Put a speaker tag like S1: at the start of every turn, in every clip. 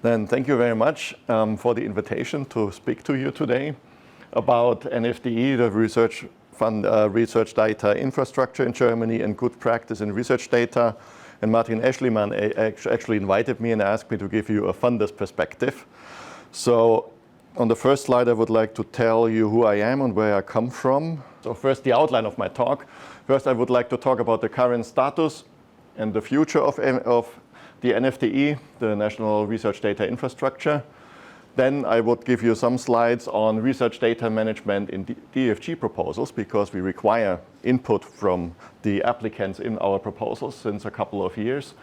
S1: Then thank you very much for the invitation to speak to you today about NFDI, the research data infrastructure in Germany and good practice in research data. And Martin Eschlimann actually invited me and asked me to give you a funder's perspective. So on the first slide, I would like to tell you who I am and where I come from. So first, the outline of my talk. First, I would like to talk about the current status and the future of the NFDI, the National Research Data Infrastructure. Then I would give you some slides on research data management in DFG proposals, because we require input from the applicants in our proposals since a couple of years.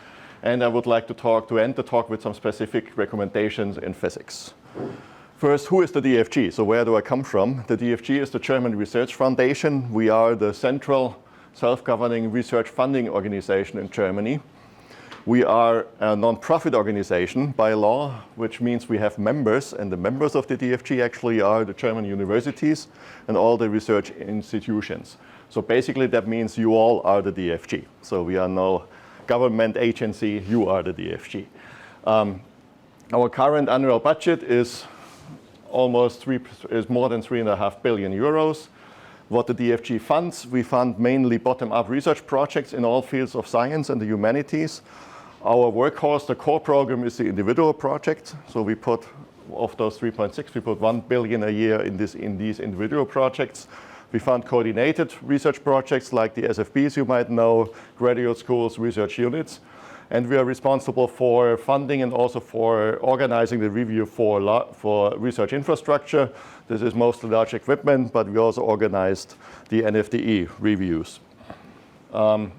S1: And I would like to end the talk with some specific recommendations in physics. First, who is the DFG? So where do I come from? The DFG is the German Research Foundation. We are the central self-governing research funding organization in Germany. We are a non-profit organization by law, which means we have members, and the members of the DFG actually are the German universities and all the research institutions. So basically that means you all are the DFG. So we are no government agency, you are the DFG. Our current annual budget is more than 3.5 billion euros. What the DFG funds, we fund mainly bottom-up research projects in all fields of science and the humanities. Our workhorse, the core program, is the individual project. So we put, of those 3.6, we put 1 billion a year in these individual projects. We fund coordinated research projects like the SFBs you might know, graduate schools, research units. And we are responsible for funding and also for organizing the review for research infrastructure. This is mostly large equipment, but we also organized the NFDI reviews. Then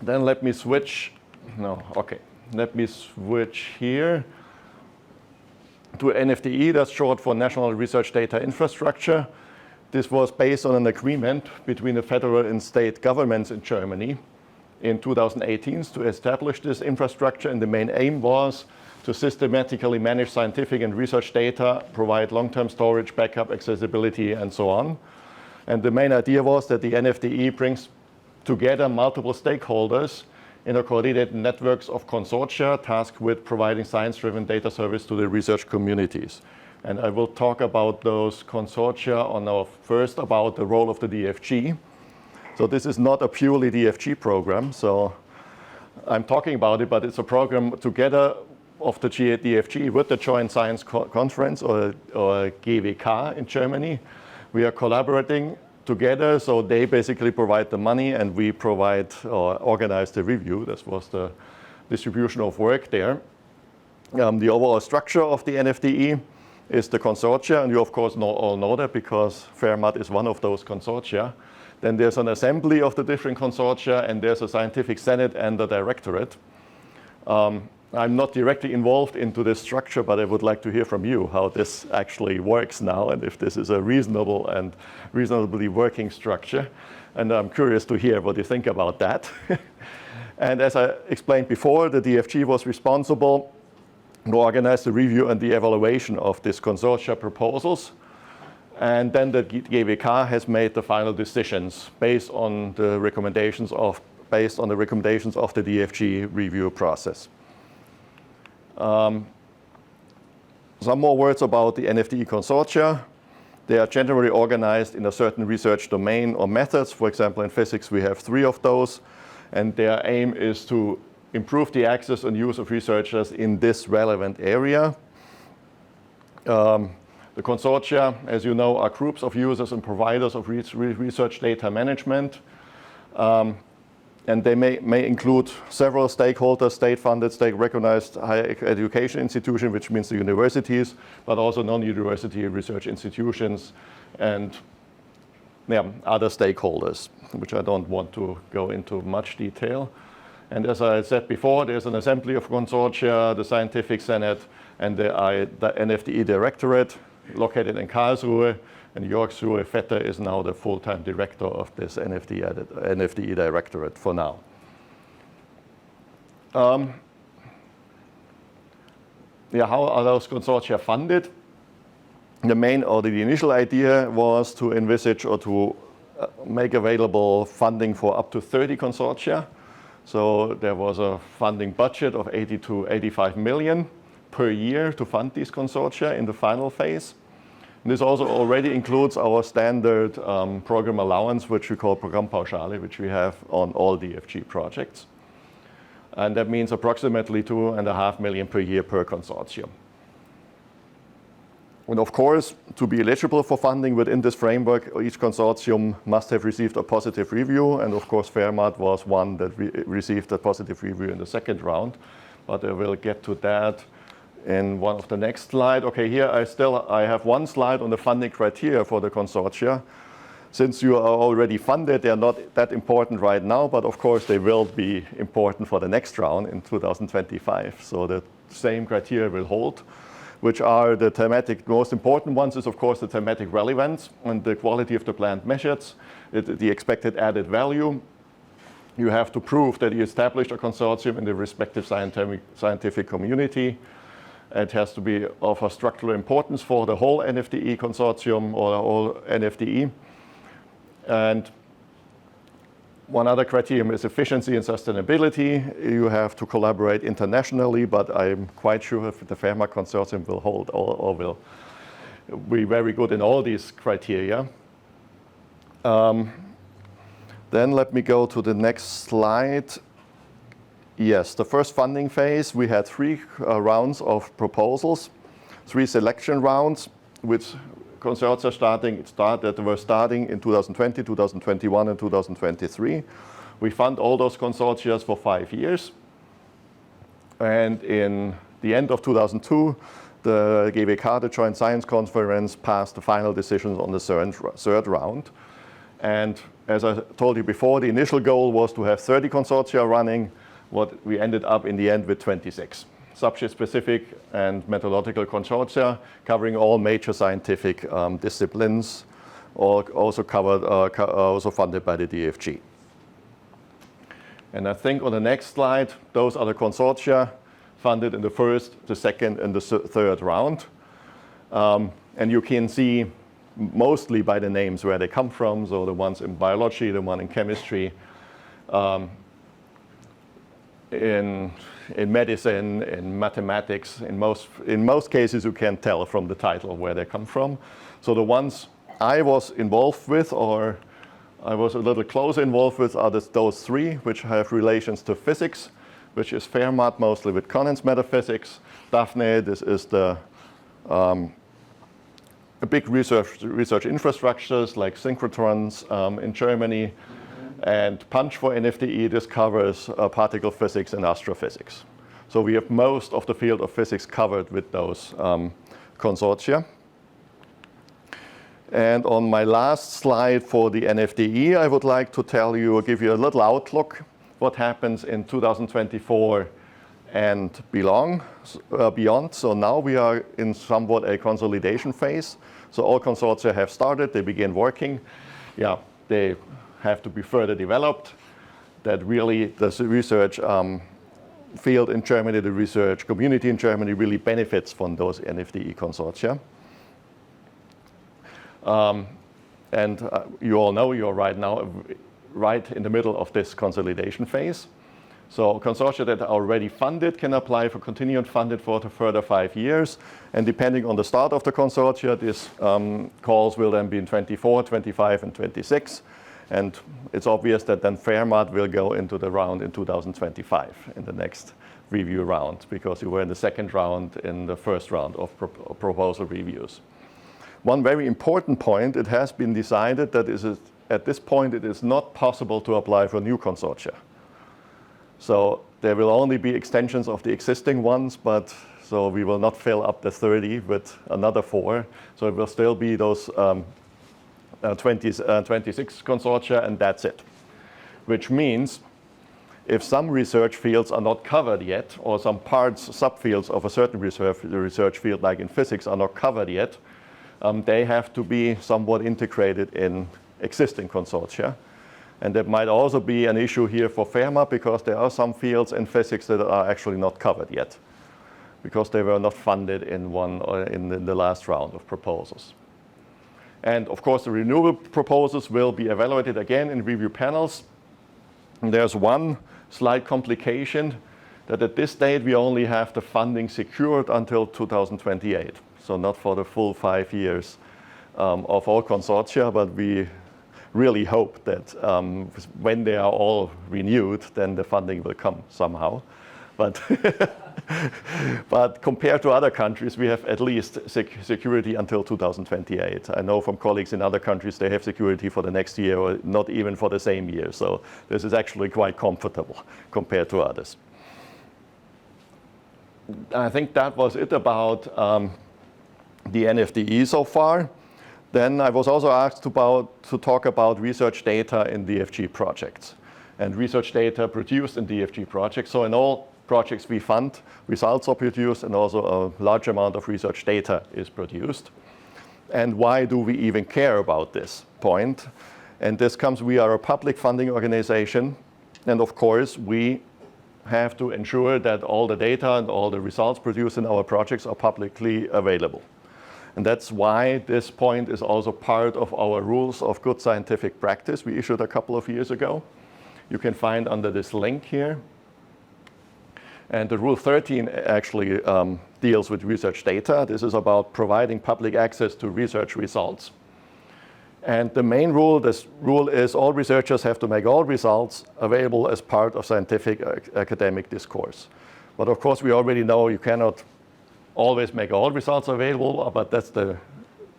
S1: let me switch. Let me switch here to NFDI. That's short for National Research Data Infrastructure. This was based on an agreement between the federal and state governments in Germany in 2018 to establish this infrastructure, and the main aim was to systematically manage scientific and research data, provide long-term storage, backup, accessibility, and so on. And the main idea was that the NFDI brings together multiple stakeholders in a coordinated networks of consortia tasked with providing science-driven data service to the research communities. And I will talk about those consortia first about the role of the DFG. So this is not a purely DFG program. So I'm talking about it, but it's a program together of the DFG with the Joint Science Conference or GWK in Germany. We are collaborating together, so they basically provide the money and we provide or organize the review. This was the distribution of work there. The overall structure of the NFDI is the consortia, and you of course all know that because FAIRmat is one of those consortia. Then there's an assembly of the different consortia, and there's a scientific senate and a directorate. I'm not directly involved into this structure, but I would like to hear from you how this actually works now and if this is a reasonable and reasonably working structure. And I'm curious to hear what you think about that. And as I explained before, the DFG was responsible to organize the review and the evaluation of these consortia proposals. And then the GWK has made the final decisions based on the recommendations of the DFG review process. Some more words about the NFDI consortia. They are generally organized in a certain research domain or methods. For example, in physics, we have 3 of those. And their aim is to improve the access and use of researchers in this relevant area. The consortia, as you know, are groups of users and providers of research data management. And they may include several stakeholders, state-funded, state-recognized higher education institutions, which means the universities, but also non-university research institutions and other stakeholders, which I don't want to go into much detail. And as I said before, there's an assembly of consortia, the scientific senate, and the NFDI directorate located in Karlsruhe. And Jörg Vetter is now the full-time director of this NFDI directorate for now. How are those consortia funded? The initial idea was to envisage or to make available funding for up to 30 consortia. So there was a funding budget of 80 to 85 million per year to fund these consortia in the final phase. And this also already includes our standard program allowance, which we call Programmpauschale, which we have on all DFG projects. And that means approximately 2.5 million per year per consortium. And of course, to be eligible for funding within this framework, each consortium must have received a positive review. And of course, FAIRmat was one that received a positive review in the second round. But I will get to that in one of the next slides. Okay, here I have one slide on the funding criteria for the consortia. Since you are already funded, they are not that important right now, but of course they will be important for the next round in 2025. So the same criteria will hold, which are the thematic, most important ones is of course the thematic relevance and the quality of the planned measures, the expected added value. You have to prove that you established a consortium in the respective scientific community. It has to be of a structural importance for the whole NFDI consortium or the whole NFDI. And one other criterion is efficiency and sustainability. You have to collaborate internationally, but I'm quite sure if the FAIRmat consortium will hold or will be very good in all these criteria. Then let me go to the next slide. Yes, the first funding phase, we had 3 rounds of proposals, 3 selection rounds, which consortia were starting in 2020, 2021, and 2023. We fund all those consortia for 5 years. And in the end of 2002, the GWK, the Joint Science Conference, passed the final decisions on the third round. And as I told you before, the initial goal was to have 30 consortia running. What we ended up in the end with 26. Subject-specific and methodological consortia covering all major scientific disciplines, also funded by the DFG. And I think on the next slide, those are the consortia funded in the first, the second, and the third round. And you can see mostly by the names where they come from, so the ones in biology, the one in chemistry, in medicine, in mathematics, in most cases you can tell from the title where they come from. So the ones I was involved with, or I was a little closer involved with, are those 3 which have relations to physics, which is FAIRmat mostly with condensed matter physics. Daphne, this is the big research infrastructures like synchrotrons in Germany. And Punch for NFDI, this covers particle physics and astrophysics. So we have most of the field of physics covered with those consortia. And on my last slide for the NFDI, I would like to tell you, or give you a little outlook, what happens in 2024 and beyond. So now we are in somewhat a consolidation phase. So all consortia have started, they begin working. Yeah, they have to be further developed, that really the research field in Germany, the research community in Germany really benefits from those NFDI consortia. And you all know you're right now right in the middle of this consolidation phase. So consortia that are already funded can apply for continued funded for the further 5 years. And depending on the start of the consortia, these calls will then be in 24, 25, and 26. And it's obvious that then FAIRmat will go into the round in 2025 in the next review round, because you were in the second round in the first round of proposal reviews. One very important point, it has been decided that at this point it is not possible to apply for new consortia. So there will only be extensions of the existing ones, but so we will not fill up the 30 with another 4. So it will still be those 26 consortia, and that's it. Which means if some research fields are not covered yet, or some parts, subfields of a certain research field, like in physics, are not covered yet, they have to be somewhat integrated in existing consortia. And that might also be an issue here for FAIRmat, because there are some fields in physics that are actually not covered yet, because they were not funded in one or in the last round of proposals. And of course, the renewable proposals will be evaluated again in review panels. And there's one slight complication. that at this date we only have the funding secured until 2028. So not for the full 5 years of all consortia, but we really hope that when they are all renewed, then the funding will come somehow. But, but compared to other countries, we have at least security until 2028. I know from colleagues in other countries, they have security for the next year or not even for the same year. So this is actually quite comfortable compared to others. I think that was it about the NFDE so far. Then I was also asked to talk about research data in DFG projects and research data produced in DFG projects. So in all projects we fund, results are produced and also a large amount of research data is produced. And why do we even care about this point? And this comes, we are a public funding organization. And of course, we have to ensure that all the data and all the results produced in our projects are publicly available. And that's why this point is also part of our rules of good scientific practice we issued a couple of years ago. You can find under this link here. And the Rule 13 actually deals with research data. This is about providing public access to research results. And the main rule, this rule is all researchers have to make all results available as part of scientific academic discourse. But of course, we already know you cannot always make all results available, but that's the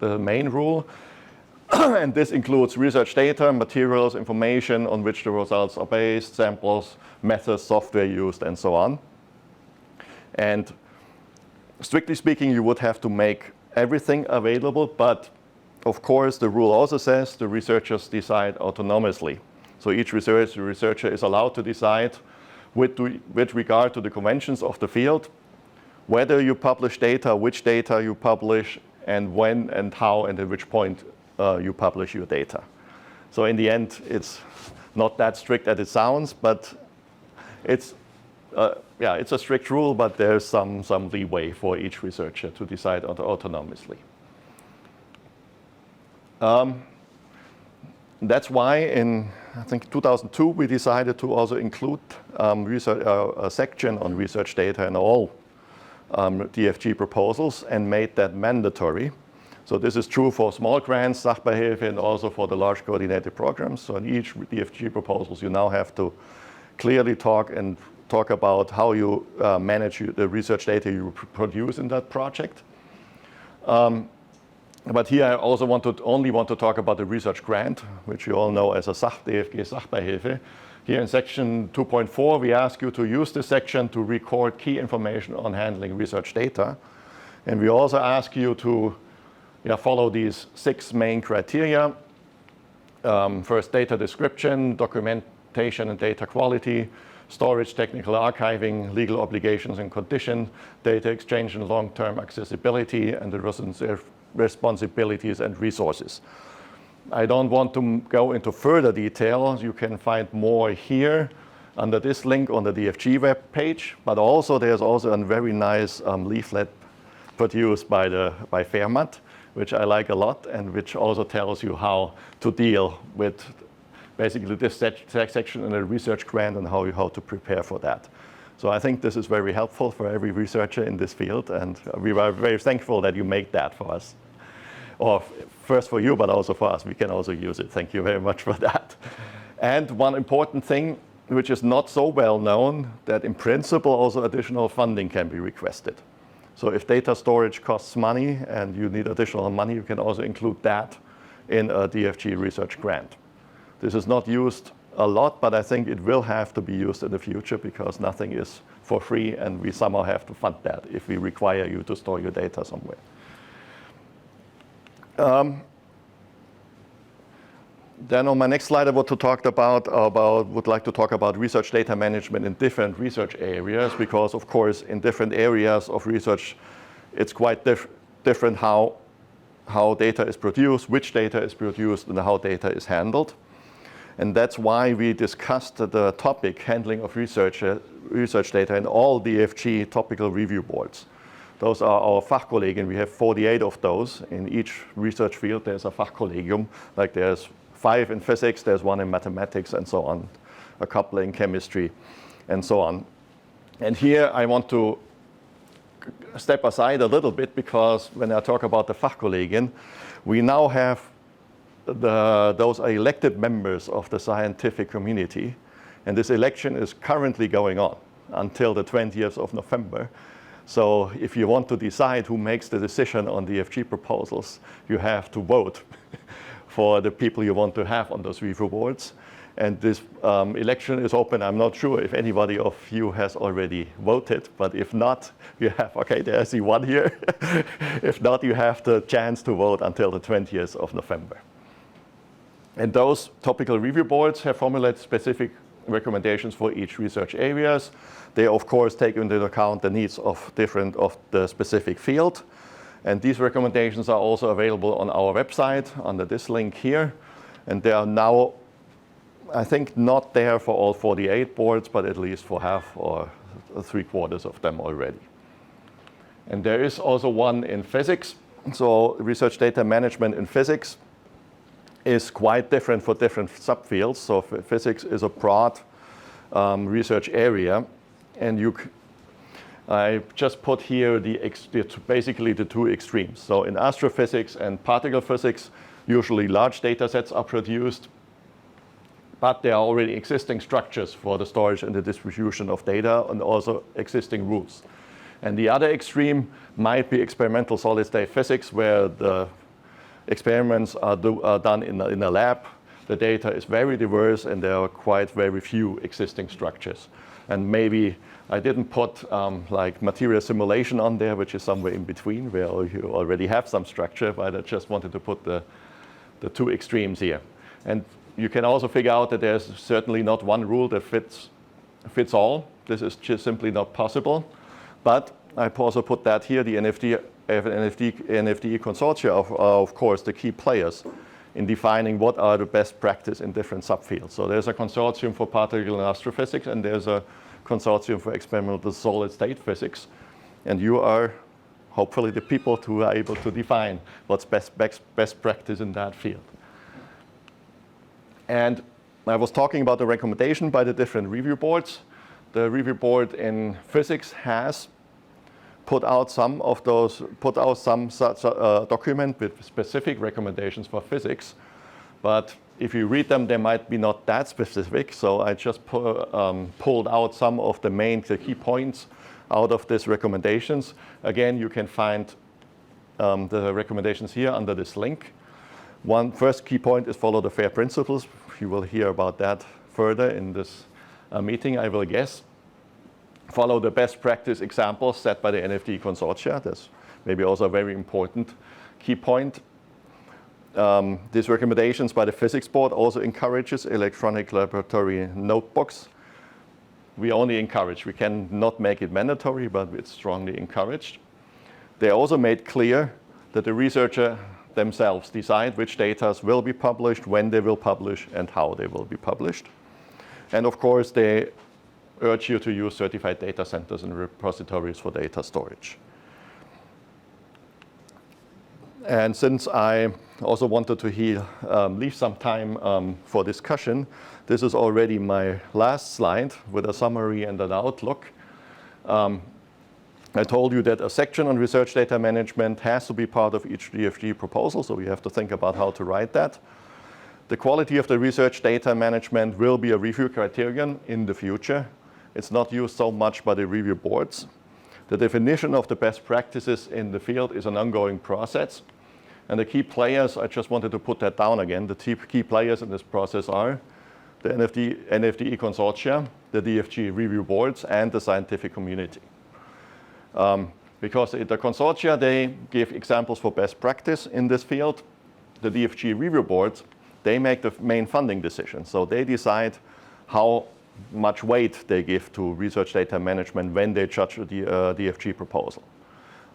S1: main rule. And this includes research data, materials, information on which the results are based, samples, methods, software used, and so on. And strictly speaking, you would have to make everything available, but of course, the rule also says the researchers decide autonomously. So each researcher is allowed to decide with regard to the conventions of the field, whether you publish data, which data you publish, and when and how and at which point you publish your data. So in the end, it's not that strict as it sounds, but it's a strict rule, but there's some leeway for each researcher to decide autonomously. That's why in, I think, 2002, we decided to also include a section on research data in all DFG proposals and made that mandatory. So this is true for small grants, Sachbeihilfe, and also for the large coordinated programs. So in each DFG proposals, you now have to clearly talk about how you manage the research data you produce in that project. But here I also only want to talk about the research grant, which you all know as a DFG Sachbeihilfe. Here in section 2.4, we ask you to use this section to record key information on handling research data. And we also ask you to follow these 6 main criteria. First, data description, documentation and data quality, storage, technical archiving, legal obligations and conditions, data exchange and long-term accessibility, and the responsibilities and resources. I don't want to go into further details. You can find more here under this link on the DFG web page, but also there's also a very nice leaflet produced by FAIRmat, which I like a lot, and which also tells you how to deal with basically this section in a research grant and how to prepare for that. So I think this is very helpful for every researcher in this field, and we are very thankful that you make that for us. Or first for you, but also for us. We can also use it. Thank you very much for that. And one important thing, which is not so well known, that in principle also additional funding can be requested. So if data storage costs money and you need additional money, you can also include that in a DFG research grant. This is not used a lot, but I think it will have to be used in the future because nothing is for free and we somehow have to fund that if we require you to store your data somewhere. Then on my next slide, I would like to talk about research data management in different research areas, because of course in different areas of research, it's quite different how data is produced, which data is produced, and how data is handled. And that's why we discussed the topic handling of research data in all DFG topical review boards. Those are our Fachkollegien. We have 48 of those. In each research field, there's a Fachkollegium. Like there's 5 in physics, there's 1 in mathematics, and so on, a couple in chemistry, and so on. And here I want to step aside a little bit, because when I talk about the Fachkollegien, we now have those are elected members of the scientific community, and this election is currently going on until the 20th of November. So if you want to decide who makes the decision on the DFG proposals, you have to vote for the people you want to have on those review boards. And this election is open. I'm not sure if anybody of you has already voted, but if not, you have, okay, there I see one here. If not, you have the chance to vote until the 20th of November. And those topical review boards have formulated specific recommendations for each research areas. They, of course, take into account the needs of the specific field. And these recommendations are also available on our website under this link here. And they are now, I think, not there for all 48 boards, but at least for half or 3/4 of them already. And there is also one in physics. So research data management in physics is quite different for different subfields. So physics is a broad research area. And I just put here basically the two extremes. So in astrophysics and particle physics, usually large data sets are produced, but there are already existing structures for the storage and the distribution of data, and also existing rules. And the other extreme might be experimental solid-state physics, where the experiments are done in a lab. The data is very diverse, and there are quite very few existing structures. And maybe I didn't put like material simulation on there, which is somewhere in between, where you already have some structure, but I just wanted to put the two extremes here. And you can also figure out that there's certainly not one rule that fits all. This is just simply not possible. But I also put that here. The NFDI consortia are, of course, the key players in defining what are the best practice in different subfields. So there's a consortium for particle and astrophysics, and there's a consortium for experimental solid-state physics. And you are hopefully the people who are able to define what's best practice in that field. And I was talking about the recommendation by the different review boards. The review board in physics has put out some such document with specific recommendations for physics. But if you read them, they might be not that specific. So I just pulled out some of the key points out of these recommendations. Again, you can find the recommendations here under this link. One first key point is follow the FAIR principles. You will hear about that further in this meeting, I will guess. Follow the best practice examples set by the NFDI consortia. That's maybe also a very important key point. These recommendations by the physics board also encourages electronic laboratory notebooks. We only encourage. We cannot make it mandatory, but it's strongly encouraged. They also made clear that the researcher themselves decide which data will be published, when they will publish, and how they will be published. And of course, they urge you to use certified data centers and repositories for data storage. And since I also wanted to leave some time for discussion, this is already my last slide with a summary and an outlook. I told you that a section on research data management has to be part of each DFG proposal, so we have to think about how to write that. The quality of the research data management will be a review criterion in the future. It's not used so much by the review boards. The definition of the best practices in the field is an ongoing process. And the key players, I just wanted to put that down again, the key players in this process are the NFDI consortia, the DFG review boards, and the scientific community. Because the consortia, they give examples for best practice in this field. The DFG review boards, they make the main funding decisions. So they decide how much weight they give to research data management when they judge the DFG proposal.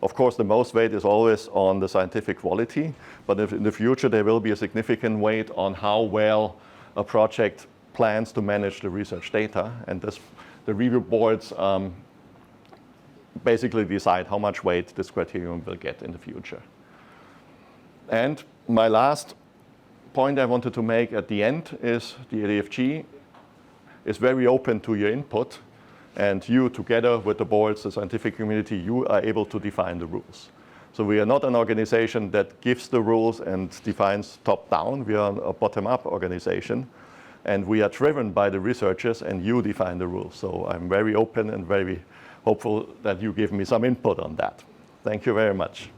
S1: Of course, the most weight is always on the scientific quality, but if in the future there will be a significant weight on how well a project plans to manage the research data, and the review boards basically decide how much weight this criterion will get in the future. And my last point I wanted to make at the end is the DFG is very open to your input, And you, together with the boards, the scientific community, you are able to define the rules. So we are not an organization that gives the rules and defines top-down. We are a bottom-up organization. And we are driven by the researchers, and you define the rules. So I'm very open and very hopeful that you give me some input on that. Thank you very much.